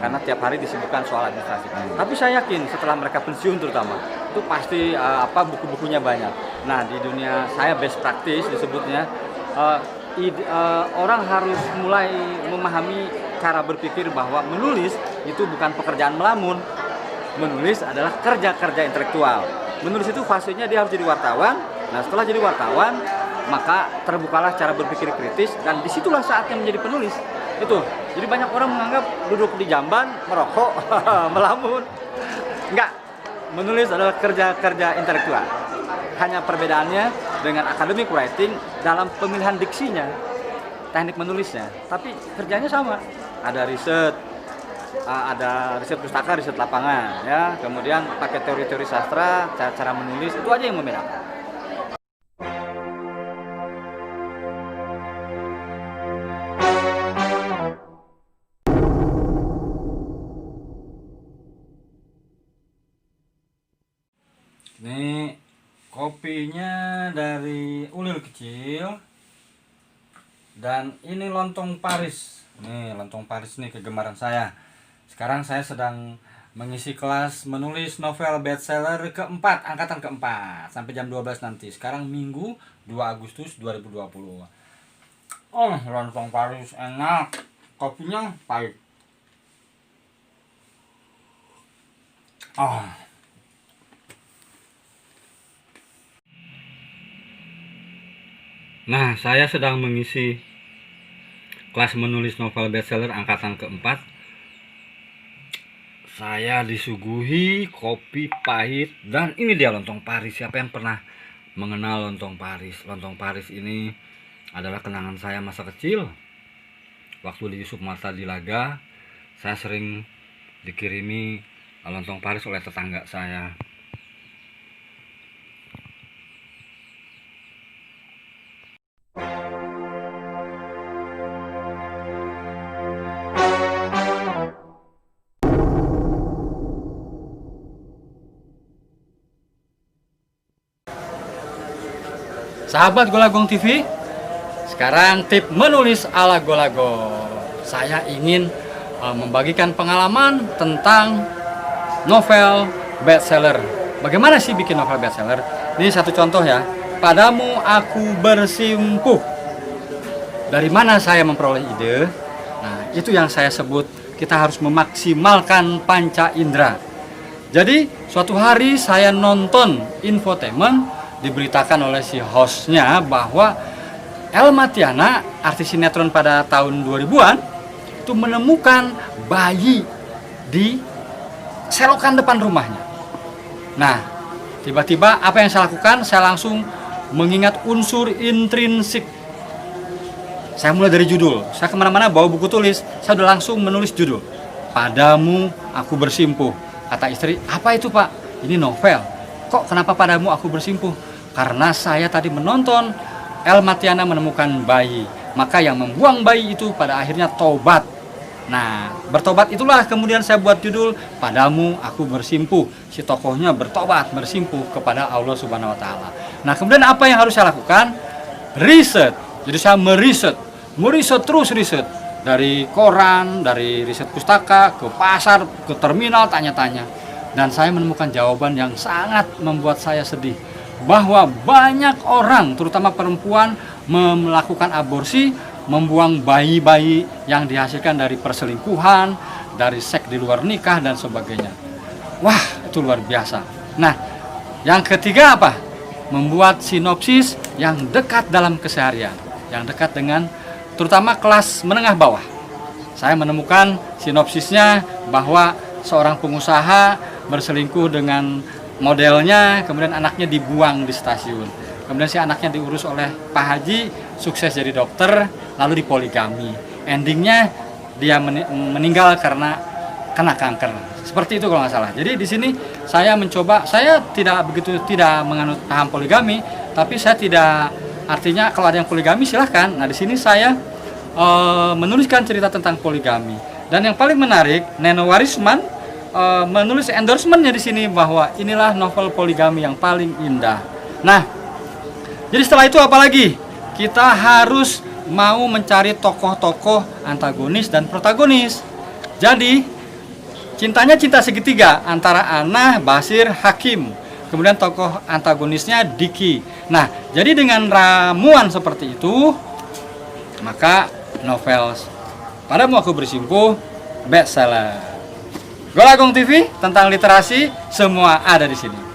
karena tiap hari disibukkan soal administrasi. Tapi saya yakin setelah mereka pensiun terutama, itu pasti buku-bukunya banyak. Nah, di dunia saya best practice disebutnya, orang harus mulai memahami cara berpikir bahwa menulis itu bukan pekerjaan melamun. Menulis adalah kerja-kerja intelektual. Menulis itu fasenya dia harus jadi wartawan. Nah, setelah jadi wartawan, maka terbukalah cara berpikir kritis, dan disitulah saatnya menjadi penulis. Itu. Jadi banyak orang menganggap duduk di jamban, merokok, melamun. Enggak. Menulis adalah kerja-kerja intelektual. Hanya perbedaannya dengan academic writing dalam pemilihan diksinya, teknik menulisnya. Tapi kerjanya sama. Ada riset pustaka, riset lapangan, ya. Kemudian pakai teori-teori sastra, cara menulis, itu aja yang membedakan. Ini kopinya dari Ulil Kecil, dan ini lontong Paris. Nih lontong Paris nih kegemaran saya. Sekarang saya sedang mengisi kelas menulis novel bestseller keempat, angkatan keempat, sampai jam 12 nanti. Sekarang Minggu 2 Agustus 2020. Oh, lontong Paris enak, kopinya pahit. Oh. Nah, saya sedang mengisi kelas menulis novel bestseller angkatan keempat. Saya disuguhi kopi pahit, dan ini dia lontong Paris. Siapa yang pernah mengenal lontong Paris? Lontong Paris ini adalah kenangan saya masa kecil. Waktu di Yusuf Marta di Laga, saya sering dikirimi lontong Paris oleh tetangga saya. Sahabat Golagong TV, sekarang tip menulis ala Golago. Saya ingin membagikan pengalaman tentang novel bestseller. Bagaimana sih bikin novel bestseller? Ini satu contoh ya. Padamu aku bersimpuh. Dari mana saya memperoleh ide? Nah, itu yang saya sebut kita harus memaksimalkan panca indera. Jadi, suatu hari saya nonton infotainment, diberitakan oleh si hostnya bahwa Elma Tiana, artis sinetron pada tahun 2000-an, itu menemukan bayi di selokan depan rumahnya. Nah, tiba-tiba apa yang saya lakukan? Saya langsung mengingat unsur intrinsik. Saya mulai dari judul. Saya kemana-mana bawa buku tulis, saya udah langsung menulis judul. Padamu aku bersimpuh. Kata istri, apa itu Pak? Ini novel. Kok kenapa padamu aku bersimpuh? Karena saya tadi menonton Elma Tiana menemukan bayi. Maka yang membuang bayi itu pada akhirnya tobat. Nah, bertobat itulah kemudian saya buat judul Padamu aku bersimpuh. Si tokohnya bertobat, bersimpuh kepada Allah Subhanahu wa taala. Nah, kemudian apa yang harus saya lakukan? Riset. Jadi saya meriset terus riset. Dari koran, dari riset pustaka, ke pasar, ke terminal, tanya-tanya. Dan saya menemukan jawaban yang sangat membuat saya sedih. Bahwa banyak orang, terutama perempuan, melakukan aborsi, membuang bayi-bayi yang dihasilkan dari perselingkuhan, dari seks di luar nikah, dan sebagainya. Wah, itu luar biasa. Nah, yang ketiga apa? Membuat sinopsis yang dekat dalam keseharian, yang dekat dengan terutama kelas menengah bawah. Saya menemukan sinopsisnya bahwa seorang pengusaha berselingkuh dengan modelnya, kemudian anaknya dibuang di stasiun. Kemudian si anaknya diurus oleh Pak Haji, sukses jadi dokter, lalu dipoligami. Endingnya dia meninggal karena kena kanker. Seperti itu kalau nggak salah. Jadi di sini saya mencoba, saya tidak menganut paham poligami, tapi saya tidak, artinya kalau ada yang poligami silahkan. Nah di sini saya menuliskan cerita tentang poligami. Dan yang paling menarik, Neno Warisman menulis endorsementnya di sini bahwa inilah novel poligami yang paling indah. Nah, jadi setelah itu apalagi? Kita harus mau mencari tokoh-tokoh antagonis dan protagonis. Jadi Cintanya cinta segitiga antara Anah, Basir, Hakim. Kemudian tokoh antagonisnya Diki. Nah, jadi dengan ramuan seperti itu, maka novel Padamu Aku Bersimpuh bestseller. Golagong TV tentang literasi semua ada di sini.